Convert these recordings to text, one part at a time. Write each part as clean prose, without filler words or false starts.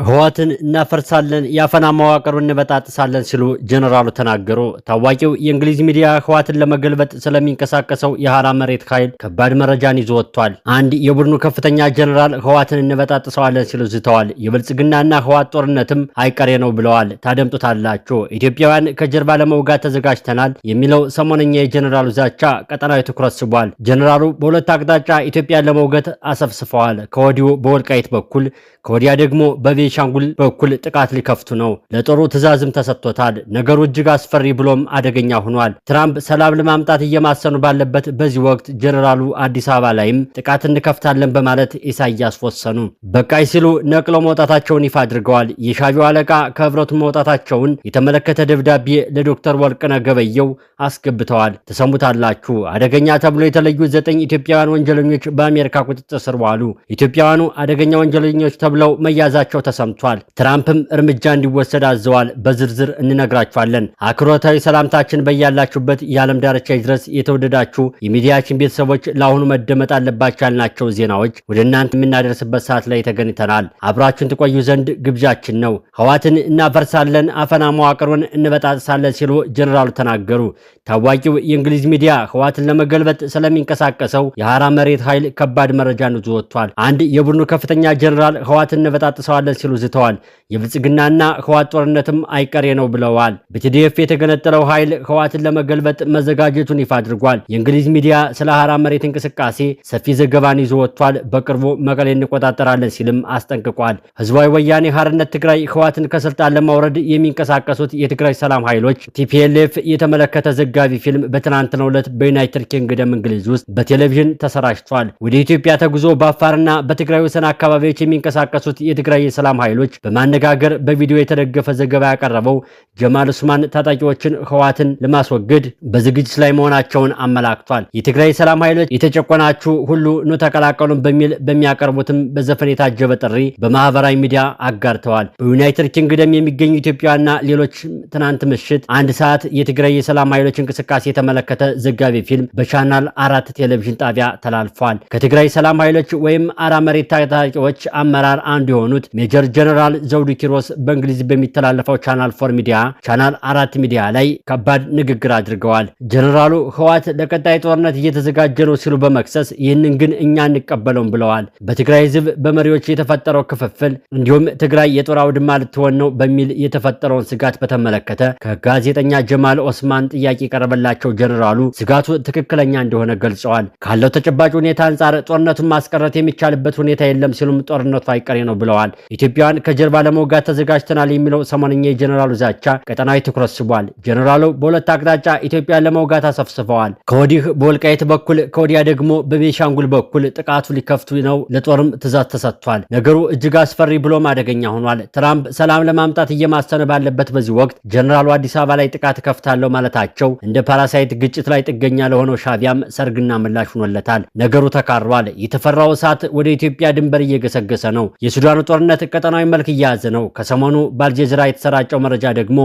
ህወሓትን እናፈርሳለን ያፈና መዋቅሩን እንበጣጥሳለን ሲሉ ጀነራሉ ተናገሩ። ታዋቂው የእንግሊዝ ሚዲያ ህወሓትን ለመገልበጥ ስለሚንቀሳቀሰው የሐራ መሬት ኃይል ከባድ መረጃን ይዞ ወጥቷል። አንድ የቡድኑ ከፍተኛ ጀነራል ህወሓትን እንበጣጥሰዋለን ሲሉ ዝተዋል። የብልጽግናና ህወሓት ጦርነትም አይቀሬ ነው ብለዋል። ታደምጡታላችሁ። ኢትዮጵያውያን ከጀርባ ለመውጋት ተዘጋጅተናል የሚለው ሰሞነኛ የጀነራሉ ዛቻ ቀጠናዊ ትኩረት ስቧል። ጀነራሉ በሁለት አቅጣጫ ኢትዮጵያን ለመውጋት አሰፍስፈዋል። ከወዲሁ በወልቃይት በኩል ከወዲያ ደግሞ በቤንሻንጉል በኩል ጥቃት ሊከፍቱ ነው። ለጦሩ ትዕዛዝም ተሰጥቶታል። ነገሩ እጅግ አስፈሪ ብሎም አደገኛ ሆኗል። ትራምፕ ሰላም ለማምጣት እየማሰኑ ባለበት በዚህ ወቅት ጀነራሉ አዲስ አበባ ላይም ጥቃት እንከፍታለን በማለት ኢሳያስ ወሰኑ። በቃይ ሲሉ ነቅለው መውጣታቸውን ይፋ አድርገዋል። የሻቢያው አለቃ ከህብረቱ መውጣታቸውን የተመለከተ ደብዳቤ ለዶክተር ወርቅነህ ገበየሁ አስገብተዋል። ተሰሙታላችሁ። አደገኛ ተብሎ የተለዩ 9 ኢትዮጵያውያን ወንጀለኞች በአሜሪካ ቁጥጥር ስር ዋሉ። ኢትዮጵያውያኑ አደገኛ ወንጀለኞች ተብለው መያዛቸው ተሰምቷል። ትራምፕም እርምጃ እንዲወሰድ አዘዋል። በዝርዝር እንነግራችኋለን። አክብሮታዊ ሰላምታችን በያላችሁበት የዓለም ዳርቻ ድረስ የተወደዳችሁ የሚዲያችን ቤተሰቦች ለአሁኑ መደመጥ አለባቸው ያልናቸው ዜናዎች ወደ እናንተ የምናደርስበት ሰዓት ላይ ተገኝተናል። አብራችሁን ትቆዩ ዘንድ ግብዣችን ነው። ህወሓትን እናፈርሳለን፣ አፈና መዋቅሩን እንበጣጥሳለን ሲሉ ጀነራሉ ተናገሩ። ታዋቂው የእንግሊዝ ሚዲያ ህወሓትን ለመገልበጥ ስለሚንቀሳቀሰው የሐራ መሬት ኃይል ከባድ መረጃን ይዞ ወጥቷል። አንድ የቡድኑ ከፍተኛ ጀነራል ህወሓትን እንበጣጥሰዋለን ሲሉ ዝተዋል። የብልጽግናና ህወሓት ጦርነትም አይቀሬ ነው ብለዋል። በቲዲኤፍ የተገነጠለው ኃይል ህወሓትን ለመገልበጥ መዘጋጀቱን ይፋ አድርጓል። የእንግሊዝ ሚዲያ ስለ ሐራ መሬት እንቅስቃሴ ሰፊ ዘገባን ይዞ ወጥቷል። በቅርቡ መቀሌ እንቆጣጠራለን ሲልም አስጠንቅቋል። ህዝባዊ ወያኔ ሓርነት ትግራይ ህወሓትን ከስልጣን ለማውረድ የሚንቀሳቀሱት የትግራይ ሰላም ኃይሎች ቲፒኤልኤፍ የተመለከተ ዘጋቢ ፊልም በትናንትናው ዕለት በዩናይትድ ኪንግደም እንግሊዝ ውስጥ በቴሌቪዥን ተሰራጭቷል። ወደ ኢትዮጵያ ተጉዞ በአፋርና በትግራይ ወሰን አካባቢዎች የሚንቀሳቀሱት የትግራይ የሰላም ኃይሎች በማነጋገር በቪዲዮ የተደገፈ ዘገባ ያቀረበው ጀማል ኡስማን ታጣቂዎችን ህወሓትን ለማስወገድ በዝግጅት ላይ መሆናቸውን አመላክቷል። የትግራይ ሰላም ኃይሎች የተጨቆናችሁ ሁሉ ኑ ተቀላቀሉን በሚል በሚያቀርቡትም በዘፈን የታጀበ ጥሪ በማህበራዊ ሚዲያ አጋርተዋል። በዩናይትድ ኪንግደም የሚገኙ ኢትዮጵያና ሌሎች ትናንት ምሽት 1 ሰዓት የትግራይ የሰላም ኃይሎች እንቅስቃሴ የተመለከተ ዘጋቢ ፊልም በቻናል 4 ቴሌቪዥን ጣቢያ ተላልፏል። ከትግራይ ሰላም ኃይሎች ወይም ሐራ መሬት ታጣቂዎች አመራር አንዱ የሆኑት ሜጀር ጀነራል ዘውዱ ኪሮስ በእንግሊዝ በሚተላለፈው ቻናል 4 ሚዲያ ቻናል 4 ሚዲያ ላይ ከባድ ንግግር አድርገዋል። ጀነራሉ ህወሓት ለቀጣይ ጦርነት እየተዘጋጀ ነው ሲሉ በመክሰስ ይህንን ግን እኛ እንቀበለውም ብለዋል። በትግራይ ህዝብ በመሪዎች የተፈጠረው ክፍፍል እንዲሁም ትግራይ የጦር አውድማ ልትሆን ነው በሚል የተፈጠረውን ስጋት በተመለከተ ከጋዜጠኛ ጀማል ኦስማን ጥያቄ የቀረበላቸው ጀነራሉ ስጋቱ ትክክለኛ እንደሆነ ገልጸዋል። ካለው ተጨባጭ ሁኔታ አንጻር ጦርነቱን ማስቀረት የሚቻልበት ሁኔታ የለም ሲሉም ጦርነቱ አይቀሬ ነው ብለዋል። ኢትዮጵያን ከጀርባ ለመውጋት ተዘጋጅተናል የሚለው ሰሞነኛ የጀነራሉ ዛቻ ቀጠናዊ ትኩረት ስቧል። ጀነራሉ በሁለት አቅጣጫ ኢትዮጵያን ለመውጋት አሰፍስፈዋል። ከወዲህ በወልቃይት በኩል ከወዲያ ደግሞ በቤንሻንጉል በኩል ጥቃቱ ሊከፍቱ ነው። ለጦርም ትዕዛዝ ተሰጥቷል። ነገሩ እጅግ አስፈሪ ብሎም አደገኛ ሆኗል። ትራምፕ ሰላም ለማምጣት እየማሰነ ባለበት በዚህ ወቅት ጀነራሉ አዲስ አበባ ላይ ጥቃት ከፍታለሁ ማለታቸው እንደ ፓራሳይት ግጭት ላይ ጥገኛ ለሆነው ሻቢያም ሰርግና ምላሽ ሆኖለታል። ነገሩ ተካሯል። የተፈራው እሳት ወደ ኢትዮጵያ ድንበር እየገሰገሰ ነው። የሱዳኑ ጦርነት ቀጠናዊ መልክ እየያዘ ነው። ከሰሞኑ በአልጀዚራ የተሰራጨው መረጃ ደግሞ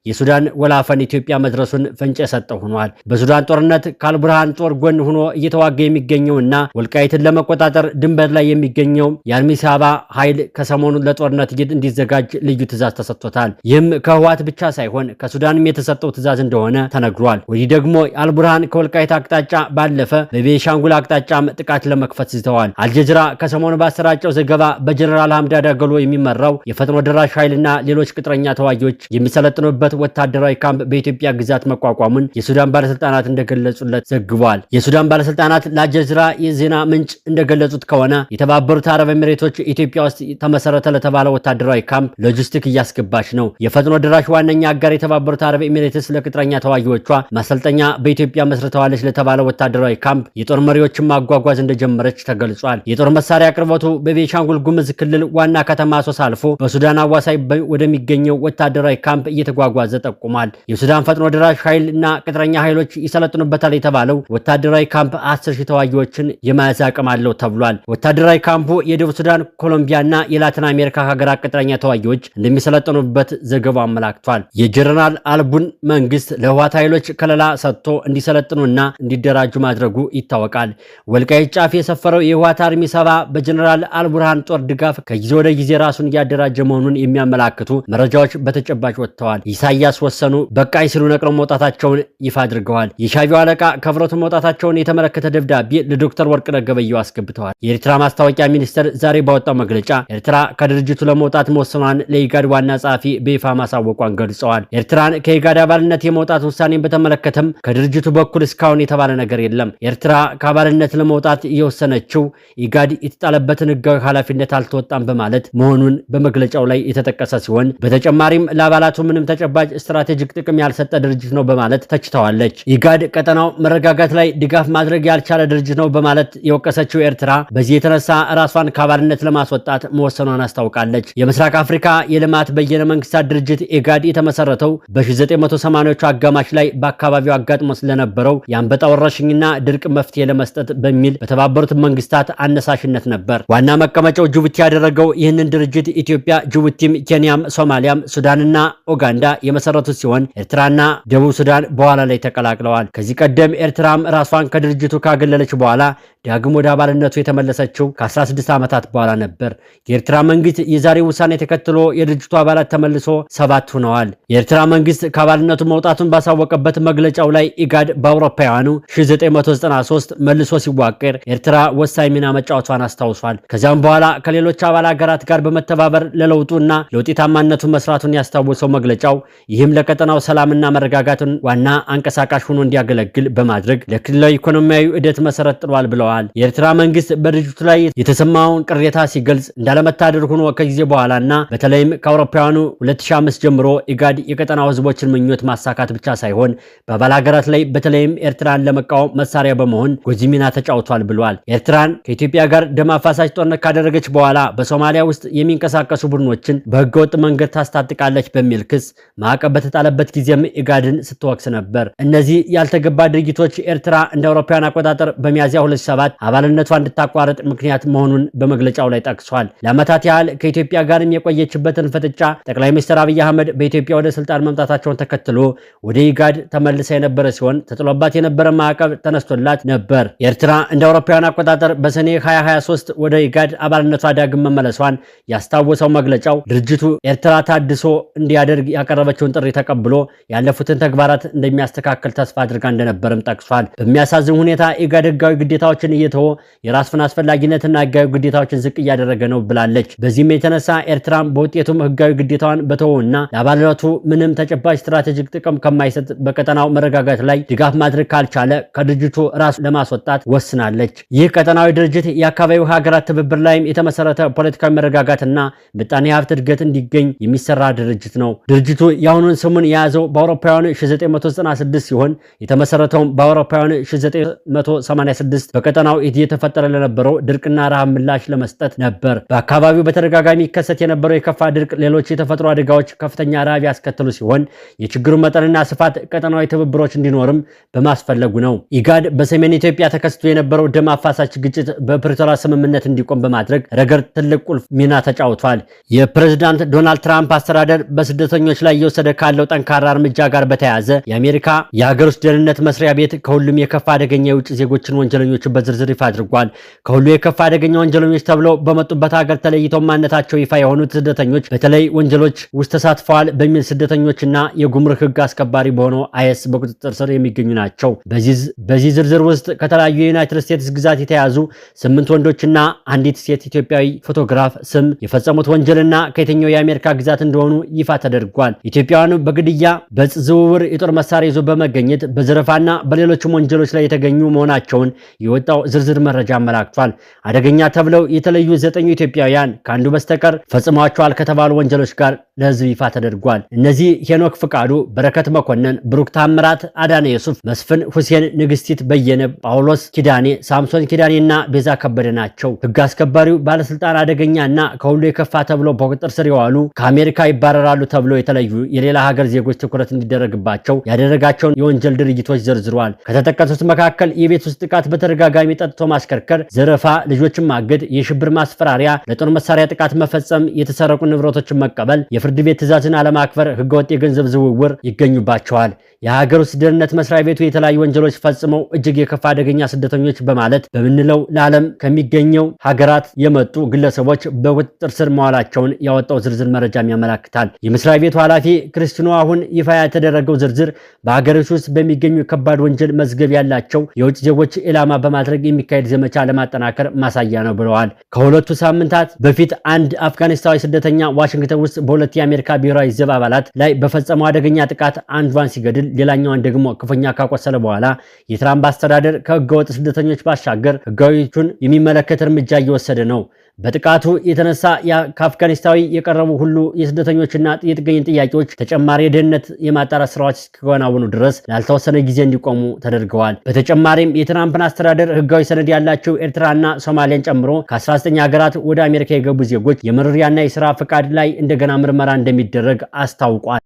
የሱዳን ወላፈን ኢትዮጵያ መድረሱን ፍንጭ የሰጠው ሆኗል። በሱዳን ጦርነት ከአልቡርሃን ጦር ጎን ሆኖ እየተዋጋ የሚገኘውና ወልቃይትን ለመቆጣጠር ድንበር ላይ የሚገኘው የአልሚሳባ ኃይል ከሰሞኑ ለጦርነት እንዲዘጋጅ ልዩ ትዕዛዝ ተሰጥቶታል። ይህም ከህወሓት ብቻ ሳይሆን ከሱዳንም የተሰጠው ትዕዛዝ እንደሆነ ተነግሯል። ወዲህ ደግሞ አልቡርሃን ከወልቃይት አቅጣጫ ባለፈ በቤንሻንጉል አቅጣጫም ጥቃት ለመክፈት ዝተዋል። አልጀዚራ ከሰሞኑ ባሰራጨው ዘገባ በጀነራል ሐምዳ ዳገሎ የሚመራው የፈጥኖ ደራሽ ኃይልና ሌሎች ቅጥረኛ ተዋጊዎች የሚሰለጥኑበት ወታደራዊ ካምፕ በኢትዮጵያ ግዛት መቋቋሙን የሱዳን ባለስልጣናት እንደገለጹለት ዘግቧል። የሱዳን ባለስልጣናት ለአልጀዚራ የዜና ምንጭ እንደገለጹት ከሆነ የተባበሩት አረብ ኤሚሬቶች ኢትዮጵያ ውስጥ ተመሰረተ ለተባለው ወታደራዊ ካምፕ ሎጂስቲክ እያስገባች ነው። የፈጥኖ ደራሽ ዋነኛ አጋር የተባበሩት አረብ ኤሚሬትስ ለቅጥረኛ ተዋጊዎቿ ማሰልጠኛ በኢትዮጵያ መስርተዋለች ለተባለው ወታደራዊ ካምፕ የጦር መሪዎችን ማጓጓዝ እንደጀመረች ተገልጿል። የጦር መሳሪያ አቅርቦቱ በቤንሻንጉል ጉሙዝ ክልል ዋና ከተማ አሶሳ አልፎ በሱዳን አዋሳኝ ወደሚገኘው ወታደራዊ ካምፕ እየተጓጓዘ ጠቁሟል። የሱዳን ፈጥኖ ደራሽ ኃይል እና ቅጥረኛ ኃይሎች ይሰለጥኑበታል የተባለው ወታደራዊ ካምፕ 10,000 ተዋጊዎችን የመያዝ አቅም አለው ተብሏል። ወታደራዊ ካምፑ የደቡብ ሱዳን፣ ኮሎምቢያና የላቲን አሜሪካ ሀገራት ቅጥረኛ ተዋጊዎች እንደሚሰለጥኑበት ዘገባው አመላክቷል። የጀነራል አልቡን መንግስት ለህወሓት ኃይሎች ከለላ ሰጥቶ እንዲሰለጥኑና እንዲደራጁ ማድረጉ ይታወቃል። ወልቃይት ጫፍ የሰፈረው የህወሓት አርሚ 70 በጀነራል አልቡርሃን ጦር ድጋፍ ከጊዜ ወደ ጊዜ ራሱን እያደራጀ መሆኑን የሚያመላክቱ መረጃዎች በተጨባጭ ወጥተዋል። ኢሳያስ ወሰኑ በቃይ ሲሉ ነቅለው መውጣታቸውን ይፋ አድርገዋል። የሻቢያው አለቃ ከብረቱ መውጣታቸውን የተመለከተ ደብዳቤ ለዶክተር ወርቅነህ ገበየሁ አስገብተዋል። የኤርትራ ማስታወቂያ ሚኒስቴር ዛሬ ባወጣው መግለጫ ኤርትራ ከድርጅቱ ለመውጣት መወሰኗን ለኢጋድ ዋና ጸሐፊ በይፋ ማሳወቋን ገልጸዋል። ኤርትራን ከኢጋድ አባልነት የመውጣት ውሳኔን በተመለከተም ከድርጅቱ በኩል እስካሁን የተባለ ነገር የለም። ኤርትራ ከአባልነት ለመውጣት የወሰነችው ኢጋድ የተጣለበትን ህጋዊ ኃላፊነት አልተወጣም በማለት መሆኑን በመግለጫው ላይ የተጠቀሰ ሲሆን በተጨማሪም ለአባላቱ ምንም ተጨባጭ ስትራቴጂክ ጥቅም ያልሰጠ ድርጅት ነው በማለት ተችተዋለች። ኢጋድ ቀጠናው መረጋጋት ላይ ድጋፍ ማድረግ ያልቻለ ድርጅት ነው በማለት የወቀሰችው ኤርትራ በዚህ የተነሳ ራሷን ከአባልነት ለማስወጣት መወሰኗን አስታውቃለች። የምስራቅ አፍሪካ የልማት በየነ መንግስታት ድርጅት ኢጋድ የተመሰረተው በ1980ዎቹ አጋማሽ ላይ በአካባቢው አጋጥሞ ስለነበረው የአንበጣ ወረርሽኝና ድርቅ መፍትሄ ለመስጠት በሚል በተባበሩት መንግስታት አነሳሽነት ነበር። ዋና መቀመጫው ጅቡቲ ያደረገው ይህንን ድርጅት ኢትዮጵያ፣ ጅቡቲም፣ ኬንያም፣ ሶማሊያም፣ ሱዳንና ኡጋንዳ የመሰረቱት ሲሆን ኤርትራና ደቡብ ሱዳን በኋላ ላይ ተቀላቅለዋል። ከዚህ ቀደም ኤርትራም ራሷን ከድርጅቱ ካገለለች በኋላ ዳግም ወደ አባልነቱ የተመለሰችው ከ16 ዓመታት በኋላ ነበር። የኤርትራ መንግስት የዛሬ ውሳኔ ተከትሎ የድርጅቱ አባላት ተመልሶ 7 ሆነዋል። የኤርትራ መንግስት ከአባልነቱ መውጣቱን ባሳወቀበት መግለጫው ላይ ኢጋድ በአውሮፓውያኑ 1993 መልሶ ሲዋቀር ኤርትራ ወሳኝ ሚና መጫወቷን አስታውሷል። ከዚያም በኋላ ከሌሎች አባል ሀገራት ጋር በመተባበር ለለውጡና ለውጤታማነቱ መስራቱን ያስታወሰው መግለጫው ይህም ለቀጠናው ሰላምና መረጋጋትን ዋና አንቀሳቃሽ ሆኖ እንዲያገለግል በማድረግ ለክልላዊ ኢኮኖሚያዊ ዕድገት መሰረት ጥሏል ብለዋል። የኤርትራ መንግስት በድርጅቱ ላይ የተሰማውን ቅሬታ ሲገልጽ እንዳለመታደር ሆኖ ከጊዜ በኋላና በተለይም ከአውሮፓውያኑ 2005 ጀምሮ ኢጋድ የቀጠናው ህዝቦችን ምኞት ማሳካት ብቻ ሳይሆን በአባል ሀገራት ላይ በተለይም ኤርትራን ለመቃወም መሳሪያ በመሆን ጎጂ ሚና ተጫውቷል ብሏል። ኤርትራን ከኢትዮጵያ ጋር ደም አፋሳሽ ጦርነት ካደረገች በኋላ በሶማሊያ ውስጥ የሚንቀሳቀሱ ቡድኖችን በህገወጥ መንገድ ታስታጥቃለች በሚል ክስ ማዕቀብ በተጣለበት ጊዜም ኢጋድን ስትወቅስ ነበር። እነዚህ ያልተገባ ድርጊቶች ኤርትራ እንደ አውሮፓውያን አቆጣጠር በሚያዝያ 2007 አባልነቷ እንድታቋርጥ ምክንያት መሆኑን በመግለጫው ላይ ጠቅሷል። ለዓመታት ያህል ከኢትዮጵያ ጋርም የቆየችበትን ፍጥጫ ጠቅላይ ሚኒስትር አብይ አህመድ በኢትዮጵያ ወደ ስልጣን መምጣታቸውን ተከትሎ ወደ ኢጋድ ተመልሳ የነበረ ሲሆን ተጥሎባት የነበረ ማዕቀብ ተነስቶላት ነበር። ኤርትራ እንደ አውሮፓውያን አቆጣጠር በሰኔ 2023 ወደ ኢጋድ አባልነቷ ዳግም መመለሷን ያስታወሰው መግለጫው ድርጅቱ ኤርትራ ታድሶ እንዲያደርግ ያቀረበችውን ጥሪ ተቀብሎ ያለፉትን ተግባራት እንደሚያስተካክል ተስፋ አድርጋ እንደነበርም ጠቅሷል። በሚያሳዝን ሁኔታ ኢጋድ ህጋዊ ግዴታዎችን እየተወ የራሱን አስፈላጊነትና ህጋዊ ግዴታዎችን ዝቅ እያደረገ ነው ብላለች። በዚህም የተነሳ ኤርትራም በውጤቱም ህጋዊ ግዴታዋን በተወውና ለአባልነቱ ምንም ተጨባጭ ስትራቴጂክ ጥቅም ከማይሰጥ በቀጠናው መረጋጋት ላይ ድጋፍ ማድረግ ካልቻለ ከድርጅቱ ራሱ ለማስወጣት ወስናለች። ይህ ቀጠናዊ ድርጅት የአካባቢው ሀገራት ትብብር ላይም የተመሰረተ ፖለቲካዊ መረጋጋትና ምጣኔ ሀብት እድገት እንዲገኝ የሚሰራ ድርጅት ነው። ድርጅቱ የአሁኑን ስሙን የያዘው በአውሮፓውያኑ 1996 ሲሆን የተመሰረተውም በአውሮፓውያኑ 1986 በቀጠናው እየተፈጠረ ለነበረው ድርቅና ረሃብ ምላሽ ለመስጠት ነበር። በአካባቢው በተደጋጋሚ ይከሰት የነበረው የከፋ ድርቅ፣ ሌሎች የተፈጥሮ አደጋዎች ከፍተኛ ረሃብ ያስከተሉ ሲሆን የችግሩ መጠንና ስፋት ቀጠናዊ ትብብሮች እንዲኖርም በማስፈለጉ ነው። ኢጋድ በሰሜን ኢትዮጵያ ተከስቶ የነበረው ደም አፋሳሽ ግጭት በፕሪቶሪያ ስምምነት እንዲቆም በማድረግ ረገድ ትልቅ ቁልፍ ሚና ተጫውቷል። የፕሬዝዳንት ዶናልድ ትራምፕ አስተዳደር በስደተኞች ላይ እየወሰደ ካለው ጠንካራ እርምጃ ጋር በተያያዘ የአሜሪካ የሀገር ውስጥ ደህንነት መስሪያ ቤት ከሁሉም የከፋ አደገኛ የውጭ ዜጎችን ወንጀለኞች በዝርዝር ይፋ አድርጓል። ከሁሉ የከፋ አደገኛ ወንጀለኞች ተብለው በመጡበት ሀገር ተለይተው ማንነታቸው ይፋ የሆኑት ስደተኞች በተለይ ወንጀሎች ውስጥ ተሳትፈዋል በሚል ስደተኞችና የጉምሩክ ህግ አስከባሪ በሆነው አይኤስ በቁጥጥር ስር የሚገኙ ናቸው። በዚህ ዝርዝር ውስጥ ከተለያዩ የዩናይትድ ስቴትስ ግዛት የተያዙ 8 ወንዶችና አንዲት ሴት ኢትዮጵያዊ ፎቶግራፍ ስም የፈጸሙት ወንጀልና ከየትኛው የአሜሪካ ግዛት እንደሆኑ ይፋ ተደርጓል። ኢትዮጵያውያኑ በግድያ፣ በዕፅ ዝውውር፣ የጦር መሳሪያ ይዞ በመገኘት በዘረፋና በሌሎችም ወንጀሎች ላይ የተገኙ መሆናቸውን የወጣው ዝርዝር መረጃ አመላክቷል። አደገኛ ተብለው የተለዩ 9 ኢትዮጵያውያን ከአንዱ በስተቀር ፈጽመዋቸዋል ከተባሉ ወንጀሎች ጋር ለህዝብ ይፋ ተደርጓል። እነዚህ ሄኖክ ፍቃዱ፣ በረከት መኮንን፣ ብሩክ ታምራት፣ አዳነ የሱፍ፣ መስፍን ሁሴን፣ ንግስቲት በየነ፣ ጳውሎስ ኪዳኔ፣ ሳምሶን ኪዳኔና ቤዛ ከበደ ናቸው። ህግ አስከባሪው ባለስልጣን አደገኛና ከሁሉ የከፋ ተብሎ በቁጥጥር ስር የዋሉ ከአሜሪካ ይባረራሉ ተብሎ የተለዩ የሌላ ሀገር ዜጎች ትኩረት እንዲደረግባቸው ያደረጋቸውን የወንጀል ድርጊቶች ዘርዝሯል። ከተጠቀሱት መካከል የቤት ውስጥ ጥቃት፣ በተደጋጋሚ ጠጥቶ ማሽከርከር፣ ዘረፋ፣ ልጆችን ማገድ፣ የሽብር ማስፈራሪያ፣ ለጦር መሳሪያ ጥቃት መፈጸም፣ የተሰረቁ ንብረቶችን መቀበል፣ የፍርድ ቤት ትዕዛዝን አለማክበር፣ ህገወጥ የገንዘብ ዝውውር ይገኙባቸዋል። የሀገር ውስጥ ደህንነት መስሪያ ቤቱ የተለያዩ ወንጀሎች ፈጽመው እጅግ የከፋ አደገኛ ስደተኞች በማለት በምንለው ለዓለም ከሚገኘው ሀገራት የመጡ ግለሰቦች በቁጥጥር ስር መዋላቸውን ያወጣው ዝርዝር መረጃም ያመለክታል። የመስሪያ ቤቱ ኃላፊ ክርስቲኖ አሁን ይፋ የተደረገው ዝርዝር በሀገሮች ውስጥ በሚገኙ ከባድ ወንጀል መዝገብ ያላቸው የውጭ ዜጎች ኢላማ በማድረግ የሚካሄድ ዘመቻ ለማጠናከር ማሳያ ነው ብለዋል። ከሁለቱ ሳምንታት በፊት አንድ አፍጋኒስታዊ ስደተኛ ዋሽንግተን ውስጥ በሁለት የአሜሪካ ብሔራዊ ዘብ አባላት ላይ በፈጸመው አደገኛ ጥቃት አንዷን ሲገድል ሌላኛዋን ደግሞ ክፉኛ ካቆሰለ በኋላ የትራምፕ አስተዳደር ከህገወጥ ስደተኞች ባሻገር ህጋዊዎቹን የሚመለከት እርምጃ እየወሰደ ነው። በጥቃቱ የተነሳ ከአፍጋኒስታዊ የቀረቡ ሁሉ የስደተኞችና የጥገኝነት ጥያቄዎች ተጨማሪ የደህንነት የማጣራት ስራዎች እስኪከናወኑ ድረስ ላልተወሰነ ጊዜ እንዲቆሙ ተደርገዋል። በተጨማሪም የትራምፕን አስተዳደር ህጋዊ ሰነድ ያላቸው ኤርትራና ሶማሊያን ጨምሮ ከ19 ሀገራት ወደ አሜሪካ የገቡ ዜጎች የመኖሪያና የስራ ፈቃድ ላይ እንደገና ምርመራ እንደሚደረግ አስታውቋል።